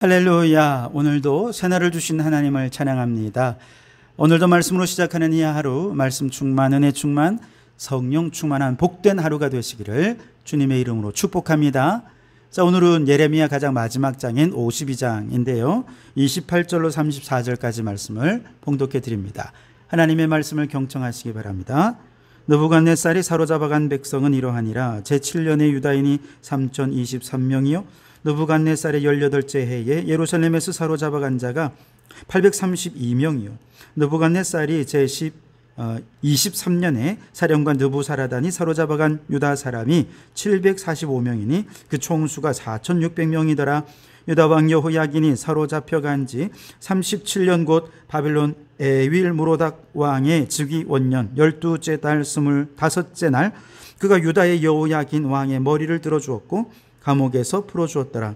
할렐루야. 오늘도 새날을 주신 하나님을 찬양합니다. 오늘도 말씀으로 시작하는 이 하루, 말씀 충만, 은혜 충만, 성령 충만한 복된 하루가 되시기를 주님의 이름으로 축복합니다. 자, 오늘은 예레미야 가장 마지막 장인 52장인데요 28절로 34절까지 말씀을 봉독해 드립니다. 하나님의 말씀을 경청하시기 바랍니다. 느부갓네살이 사로잡아간 백성은 이러하니라. 제7년에 유다인이 3023명이요 느부갓네살의 18째 해에 예루살렘에서 사로잡아간 자가 832명이요 느부갓네살이 제23년에 사령관 느부사라단이 사로잡아간 유다 사람이 745명이니 그 총수가 4600명이더라. 유다 왕 여호야긴이 사로잡혀간 지 37년 곧 바벨론 에윌무로닥 왕의 즉위 원년 12째 달 25째 날 그가 유다의 여호야긴 왕의 머리를 들어주었고 감옥에서 풀어주었더라.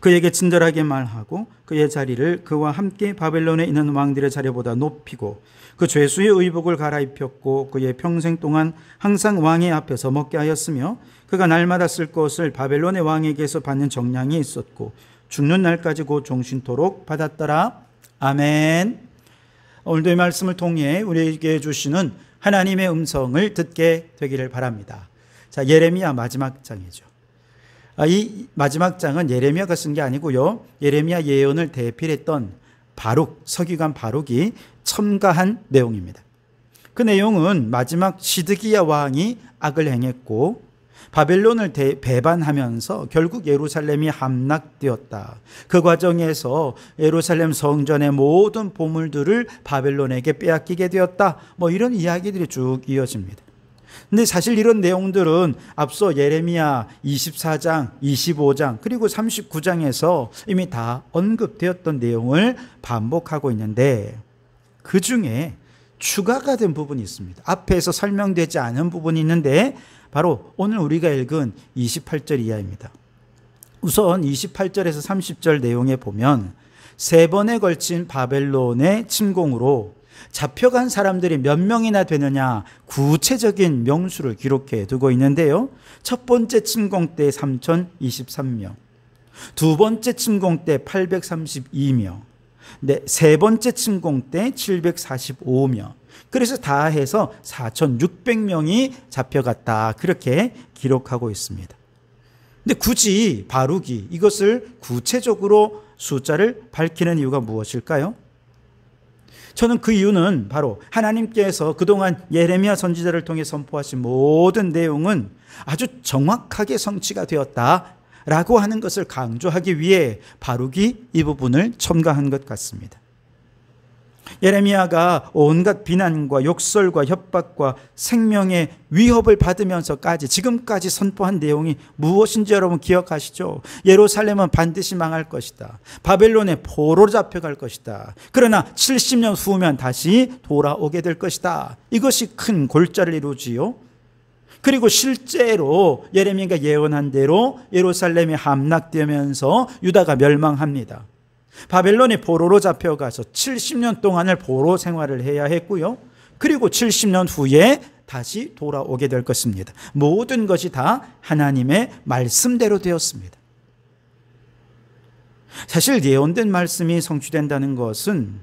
그에게 친절하게 말하고 그의 자리를 그와 함께 바벨론에 있는 왕들의 자리보다 높이고 그 죄수의 의복을 갈아입혔고 그의 평생 동안 항상 왕의 앞에서 먹게 하였으며 그가 날마다 쓸 것을 바벨론의 왕에게서 받는 정량이 있었고 죽는 날까지 곧 종신토록 받았더라. 아멘. 오늘도 이 말씀을 통해 우리에게 주시는 하나님의 음성을 듣게 되기를 바랍니다. 자, 예레미야 마지막 장이죠. 이 마지막 장은 예레미야가 쓴 게 아니고요 예레미야 예언을 대필했던 바룩, 서기관 바룩이 첨가한 내용입니다. 그 내용은 마지막 시드기야 왕이 악을 행했고 바벨론을 배반하면서 결국 예루살렘이 함락되었다. 그 과정에서 예루살렘 성전의 모든 보물들을 바벨론에게 빼앗기게 되었다. 이런 이야기들이 쭉 이어집니다. 근데 사실 이런 내용들은 앞서 예레미야 24장, 25장, 그리고 39장에서 이미 다 언급되었던 내용을 반복하고 있는데 그 중에 추가가 된 부분이 있습니다. 앞에서 설명되지 않은 부분이 있는데 바로 오늘 우리가 읽은 28절 이하입니다. 우선 28절에서 30절 내용에 보면 세 번에 걸친 바벨론의 침공으로 잡혀간 사람들이 몇 명이나 되느냐 구체적인 명수를 기록해 두고 있는데요. 첫 번째 침공 때 3023명, 두 번째 침공 때 832명, 세 번째 침공 때 745명, 그래서 다 해서 4600명이 잡혀갔다. 그렇게 기록하고 있습니다. 근데 굳이 바룩이 이것을 구체적으로 숫자를 밝히는 이유가 무엇일까요? 저는 그 이유는 바로 하나님께서 그동안 예레미야 선지자를 통해 선포하신 모든 내용은 아주 정확하게 성취가 되었다라고 하는 것을 강조하기 위해 바룩이 이 부분을 첨가한 것 같습니다. 예레미야가 온갖 비난과 욕설과 협박과 생명의 위협을 받으면서까지 지금까지 선포한 내용이 무엇인지 여러분 기억하시죠? 예루살렘은 반드시 망할 것이다. 바벨론의 포로로 잡혀갈 것이다. 그러나 70년 후면 다시 돌아오게 될 것이다. 이것이 큰 골자를 이루지요. 그리고 실제로 예레미야가 예언한 대로 예루살렘이 함락되면서 유다가 멸망합니다. 바벨론이 포로로 잡혀가서 70년 동안을 포로 생활을 해야 했고요. 그리고 70년 후에 다시 돌아오게 될 것입니다. 모든 것이 다 하나님의 말씀대로 되었습니다. 사실 예언된 말씀이 성취된다는 것은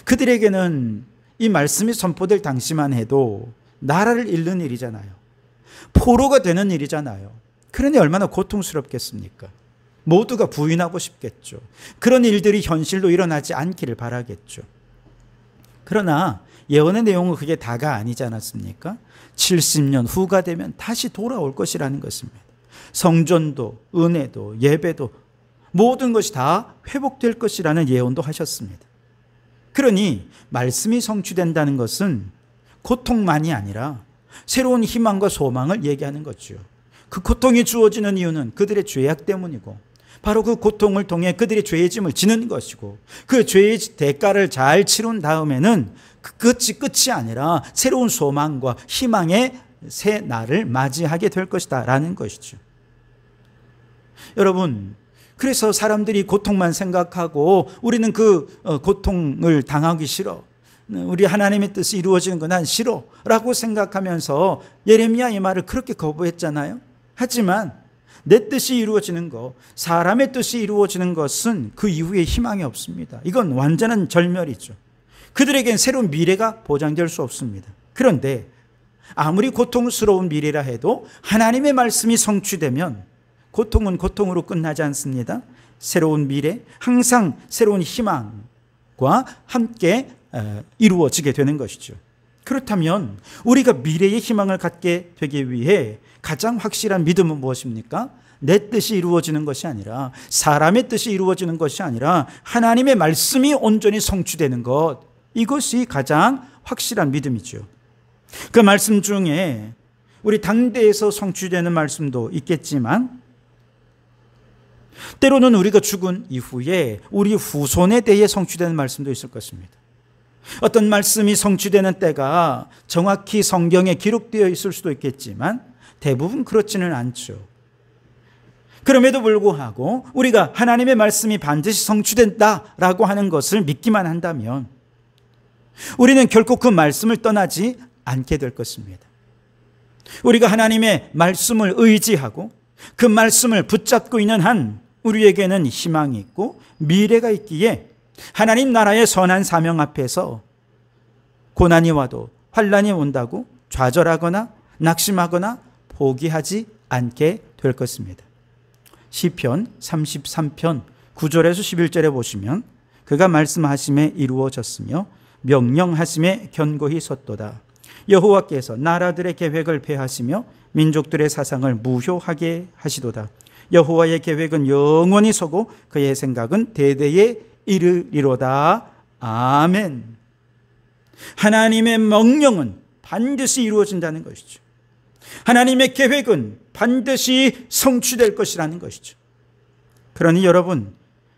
그들에게는 이 말씀이 선포될 당시만 해도 나라를 잃는 일이잖아요. 포로가 되는 일이잖아요. 그러니 얼마나 고통스럽겠습니까? 모두가 부인하고 싶겠죠. 그런 일들이 현실로 일어나지 않기를 바라겠죠. 그러나 예언의 내용은 그게 다가 아니지 않았습니까? 70년 후가 되면 다시 돌아올 것이라는 것입니다. 성전도, 은혜도, 예배도 모든 것이 다 회복될 것이라는 예언도 하셨습니다. 그러니 말씀이 성취된다는 것은 고통만이 아니라 새로운 희망과 소망을 얘기하는 거죠. 그 고통이 주어지는 이유는 그들의 죄악 때문이고 바로 그 고통을 통해 그들의 죄의 짐을 지는 것이고 그 죄의 대가를 잘 치른 다음에는 그것이 끝이 아니라 새로운 소망과 희망의 새 날을 맞이하게 될 것이다 라는 것이죠. 여러분, 그래서 사람들이 고통만 생각하고 우리는 그 고통을 당하기 싫어, 우리 하나님의 뜻이 이루어지는 건 난 싫어 라고 생각하면서 예레미야 이 말을 그렇게 거부했잖아요. 하지만 내 뜻이 이루어지는 것, 사람의 뜻이 이루어지는 것은 그 이후에 희망이 없습니다. 이건 완전한 절멸이죠. 그들에겐 새로운 미래가 보장될 수 없습니다. 그런데 아무리 고통스러운 미래라 해도 하나님의 말씀이 성취되면 고통은 고통으로 끝나지 않습니다. 새로운 미래, 항상 새로운 희망과 함께 이루어지게 되는 것이죠. 그렇다면 우리가 미래의 희망을 갖게 되기 위해 가장 확실한 믿음은 무엇입니까? 내 뜻이 이루어지는 것이 아니라, 사람의 뜻이 이루어지는 것이 아니라 하나님의 말씀이 온전히 성취되는 것, 이것이 가장 확실한 믿음이죠. 그 말씀 중에 우리 당대에서 성취되는 말씀도 있겠지만, 때로는 우리가 죽은 이후에 우리 후손에 대해 성취되는 말씀도 있을 것입니다. 어떤 말씀이 성취되는 때가 정확히 성경에 기록되어 있을 수도 있겠지만 대부분 그렇지는 않죠. 그럼에도 불구하고 우리가 하나님의 말씀이 반드시 성취된다라고 하는 것을 믿기만 한다면 우리는 결코 그 말씀을 떠나지 않게 될 것입니다. 우리가 하나님의 말씀을 의지하고 그 말씀을 붙잡고 있는 한 우리에게는 희망이 있고 미래가 있기에 하나님 나라의 선한 사명 앞에서 고난이 와도, 환난이 온다고 좌절하거나 낙심하거나 포기하지 않게 될 것입니다. 시편 33편 9절에서 11절에 보시면 그가 말씀하심에 이루어졌으며 명령하심에 견고히 섰도다. 여호와께서 나라들의 계획을 폐하시며 민족들의 사상을 무효하게 하시도다. 여호와의 계획은 영원히 서고 그의 생각은 대대에 이르리로다. 아멘. 하나님의 명령은 반드시 이루어진다는 것이죠. 하나님의 계획은 반드시 성취될 것이라는 것이죠. 그러니 여러분,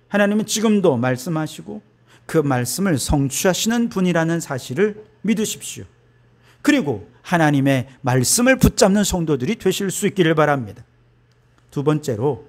하나님은 지금도 말씀하시고 그 말씀을 성취하시는 분이라는 사실을 믿으십시오. 그리고 하나님의 말씀을 붙잡는 성도들이 되실 수 있기를 바랍니다. 두 번째로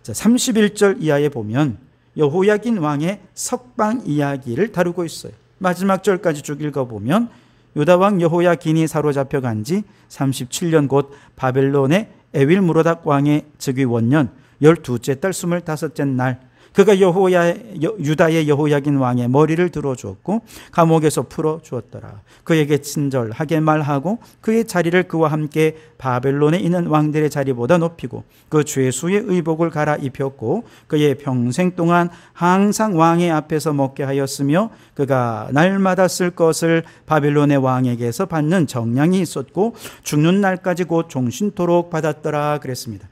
31절 이하에 보면 여호야긴 왕의 석방 이야기를 다루고 있어요. 마지막 절까지 쭉 읽어보면 유다 왕 여호야긴이 사로잡혀간 지 37년 곧 바벨론의 에윌무로닥 왕의 즉위 원년 12째 달 25째 날 그가 유다의 여호야긴 왕의 머리를 들어주었고 감옥에서 풀어주었더라. 그에게 친절하게 말하고 그의 자리를 그와 함께 바벨론에 있는 왕들의 자리보다 높이고 그 죄수의 의복을 갈아입혔고 그의 평생 동안 항상 왕의 앞에서 먹게 하였으며 그가 날마다 쓸 것을 바벨론의 왕에게서 받는 정량이 있었고 죽는 날까지 곧 종신토록 받았더라 그랬습니다.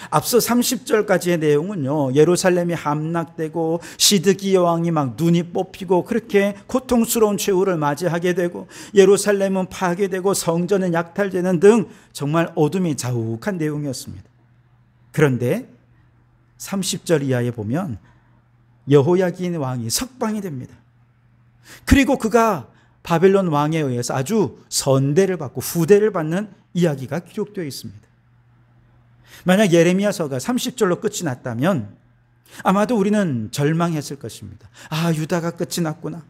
앞서 30절까지의 내용은요, 예루살렘이 함락되고 시드기야 왕이 막 눈이 뽑히고 그렇게 고통스러운 최후를 맞이하게 되고 예루살렘은 파괴되고 성전은 약탈되는 등 정말 어둠이 자욱한 내용이었습니다. 그런데 30절 이하에 보면 여호야긴 왕이 석방이 됩니다. 그리고 그가 바벨론 왕에 의해서 아주 선대를 받고 후대를 받는 이야기가 기록되어 있습니다. 만약 예레미야서가 30절로 끝이 났다면 아마도 우리는 절망했을 것입니다. 아, 유다가 끝이 났구나.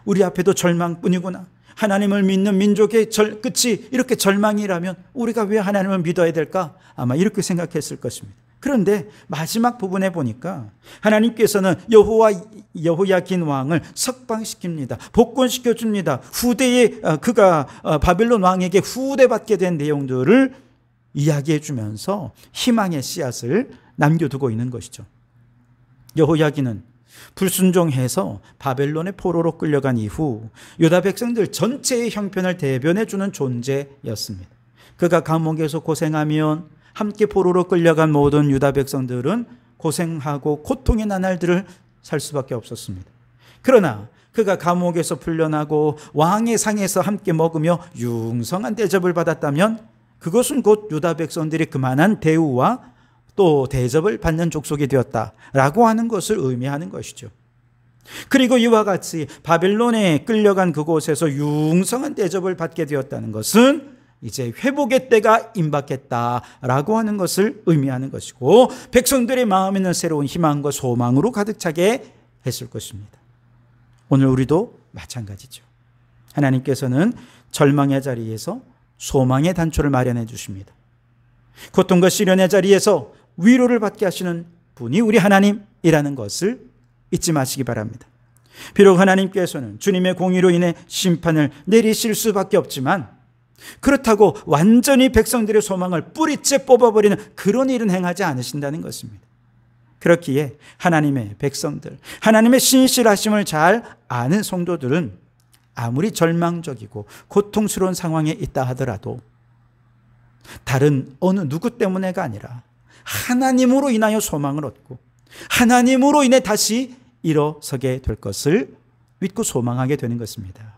우리 앞에도 절망뿐이구나. 하나님을 믿는 민족의 끝이 이렇게 절망이라면 우리가 왜 하나님을 믿어야 될까? 아마 이렇게 생각했을 것입니다. 그런데 마지막 부분에 보니까 하나님께서는 여호야긴 왕을 석방시킵니다. 복권시켜줍니다. 후대에 그가 바벨론 왕에게 후대받게 된 내용들을 이야기해 주면서 희망의 씨앗을 남겨두고 있는 것이죠. 여호야긴은 불순종해서 바벨론의 포로로 끌려간 이후 유다 백성들 전체의 형편을 대변해 주는 존재였습니다. 그가 감옥에서 고생하면 함께 포로로 끌려간 모든 유다 백성들은 고생하고 고통의 나날들을 살 수밖에 없었습니다. 그러나 그가 감옥에서 풀려나고 왕의 상에서 함께 먹으며 융성한 대접을 받았다면 그것은 곧 유다 백성들이 그만한 대우와 또 대접을 받는 족속이 되었다라고 하는 것을 의미하는 것이죠. 그리고 이와 같이 바벨론에 끌려간 그곳에서 융성한 대접을 받게 되었다는 것은 이제 회복의 때가 임박했다라고 하는 것을 의미하는 것이고 백성들의 마음에는 새로운 희망과 소망으로 가득 차게 했을 것입니다. 오늘 우리도 마찬가지죠. 하나님께서는 절망의 자리에서 소망의 단초를 마련해 주십니다. 고통과 시련의 자리에서 위로를 받게 하시는 분이 우리 하나님이라는 것을 잊지 마시기 바랍니다. 비록 하나님께서는 주님의 공의로 인해 심판을 내리실 수밖에 없지만 그렇다고 완전히 백성들의 소망을 뿌리째 뽑아버리는 그런 일은 행하지 않으신다는 것입니다. 그렇기에 하나님의 백성들, 하나님의 신실하심을 잘 아는 성도들은 아무리 절망적이고 고통스러운 상황에 있다 하더라도 다른 어느 누구 때문에가 아니라 하나님으로 인하여 소망을 얻고 하나님으로 인해 다시 일어서게 될 것을 믿고 소망하게 되는 것입니다.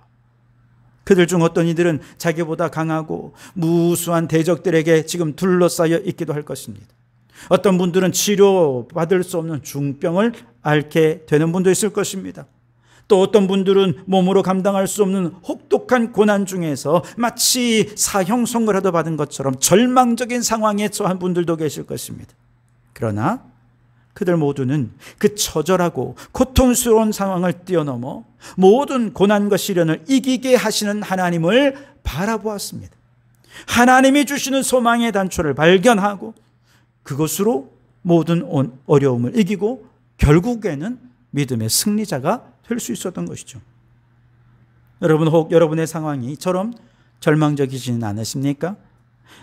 그들 중 어떤 이들은 자기보다 강하고 무수한 대적들에게 지금 둘러싸여 있기도 할 것입니다. 어떤 분들은 치료받을 수 없는 중병을 앓게 되는 분도 있을 것입니다. 또 어떤 분들은 몸으로 감당할 수 없는 혹독한 고난 중에서 마치 사형 선고라도 받은 것처럼 절망적인 상황에 처한 분들도 계실 것입니다. 그러나 그들 모두는 그 처절하고 고통스러운 상황을 뛰어넘어 모든 고난과 시련을 이기게 하시는 하나님을 바라보았습니다. 하나님이 주시는 소망의 단초를 발견하고 그것으로 모든 어려움을 이기고 결국에는 믿음의 승리자가 될 수 있었던 것이죠. 여러분, 혹 여러분의 상황이 이처럼 절망적이지는 않으십니까?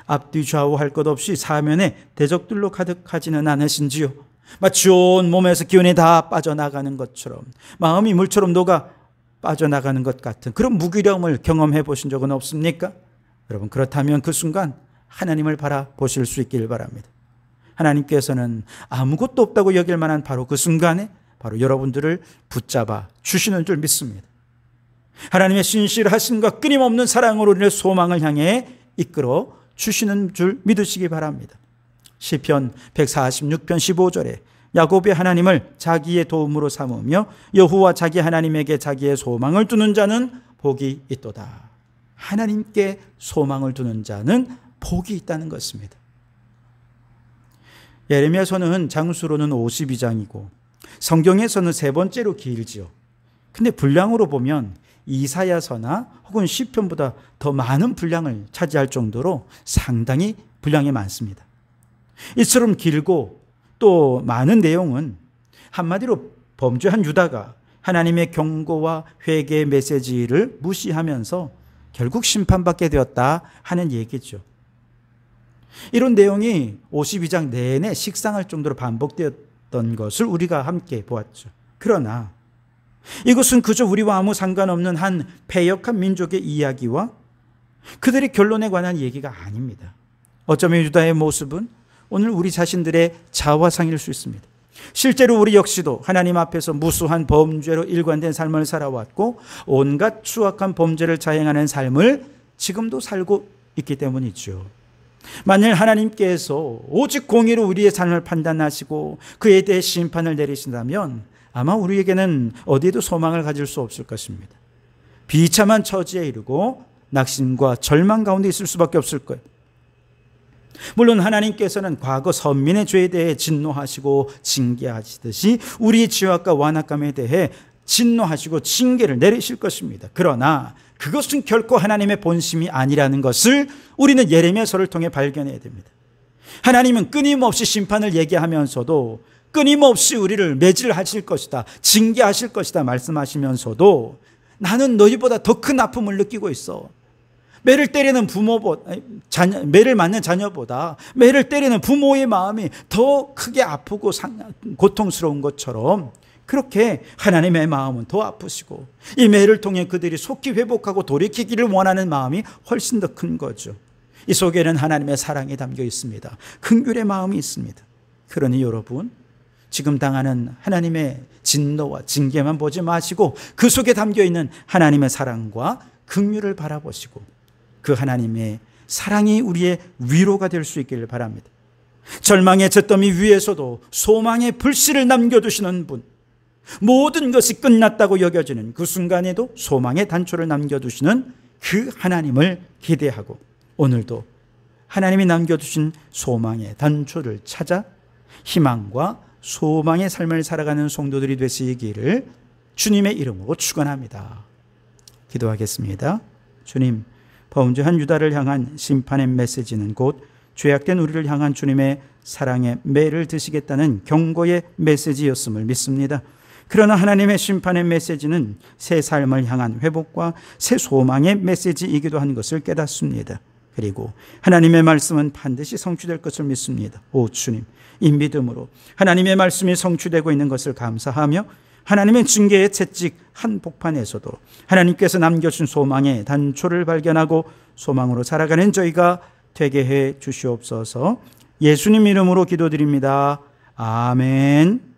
앞뒤 좌우할 것 없이 사면에 대적들로 가득하지는 않으신지요? 마치 온 몸에서 기운이 다 빠져나가는 것처럼 마음이 물처럼 녹아 빠져나가는 것 같은 그런 무기력을 경험해 보신 적은 없습니까? 여러분, 그렇다면 그 순간 하나님을 바라보실 수 있길 바랍니다. 하나님께서는 아무것도 없다고 여길 만한 바로 그 순간에 바로 여러분들을 붙잡아 주시는 줄 믿습니다. 하나님의 신실하심과 끊임없는 사랑으로 인해 소망을 향해 이끌어 주시는 줄 믿으시기 바랍니다. 시편 146편 15절에 야곱의 하나님을 자기의 도움으로 삼으며 여호와 자기 하나님에게 자기의 소망을 두는 자는 복이 있도다. 하나님께 소망을 두는 자는 복이 있다는 것입니다. 예레미야서는 장수로는 52장이고 성경에서는 세 번째로 길지요. 근데 분량으로 보면 이사야서나 혹은 시편보다 더 많은 분량을 차지할 정도로 상당히 분량이 많습니다. 이처럼 길고 또 많은 내용은 한마디로 범죄한 유다가 하나님의 경고와 회개의 메시지를 무시하면서 결국 심판받게 되었다 하는 얘기죠. 이런 내용이 52장 내내 식상할 정도로 반복되었던 것을 우리가 함께 보았죠. 그러나 이것은 그저 우리와 아무 상관없는 한 패역한 민족의 이야기와 그들의 결론에 관한 얘기가 아닙니다. 어쩌면 유다의 모습은 오늘 우리 자신들의 자화상일 수 있습니다. 실제로 우리 역시도 하나님 앞에서 무수한 범죄로 일관된 삶을 살아왔고 온갖 추악한 범죄를 자행하는 삶을 지금도 살고 있기 때문이죠. 만일 하나님께서 오직 공의로 우리의 삶을 판단하시고 그에 대해 심판을 내리신다면 아마 우리에게는 어디에도 소망을 가질 수 없을 것입니다. 비참한 처지에 이르고 낙심과 절망 가운데 있을 수밖에 없을 거예요. 물론 하나님께서는 과거 선민의 죄에 대해 진노하시고 징계하시듯이 우리의 죄악과 완악감에 대해 진노하시고 징계를 내리실 것입니다. 그러나 그것은 결코 하나님의 본심이 아니라는 것을 우리는 예레미야서를 통해 발견해야 됩니다. 하나님은 끊임없이 심판을 얘기하면서도 끊임없이 우리를 매질하실 것이다, 징계하실 것이다 말씀하시면서도 나는 너희보다 더 큰 아픔을 느끼고 있어. 매를 때리는 매를 맞는 자녀보다 매를 때리는 부모의 마음이 더 크게 아프고 고통스러운 것처럼 그렇게 하나님의 마음은 더 아프시고 이 매를 통해 그들이 속히 회복하고 돌이키기를 원하는 마음이 훨씬 더 큰 거죠. 이 속에는 하나님의 사랑이 담겨 있습니다. 긍휼의 마음이 있습니다. 그러니 여러분, 지금 당하는 하나님의 진노와 징계만 보지 마시고 그 속에 담겨 있는 하나님의 사랑과 긍휼을 바라보시고 그 하나님의 사랑이 우리의 위로가 될 수 있기를 바랍니다. 절망의 잿더미 위에서도 소망의 불씨를 남겨두시는 분, 모든 것이 끝났다고 여겨지는 그 순간에도 소망의 단초를 남겨두시는 그 하나님을 기대하고 오늘도 하나님이 남겨두신 소망의 단초를 찾아 희망과 소망의 삶을 살아가는 성도들이 되시기를 주님의 이름으로 축원합니다. 기도하겠습니다. 주님, 범죄한 유다를 향한 심판의 메시지는 곧 죄악된 우리를 향한 주님의 사랑의 매를 드시겠다는 경고의 메시지였음을 믿습니다. 그러나 하나님의 심판의 메시지는 새 삶을 향한 회복과 새 소망의 메시지이기도 한 것을 깨닫습니다. 그리고 하나님의 말씀은 반드시 성취될 것을 믿습니다. 오 주님, 이 믿음으로 하나님의 말씀이 성취되고 있는 것을 감사하며 하나님의 징계의 채찍 한복판에서도 하나님께서 남겨준 소망의 단초를 발견하고 소망으로 살아가는 저희가 되게 해 주시옵소서. 예수님 이름으로 기도드립니다. 아멘.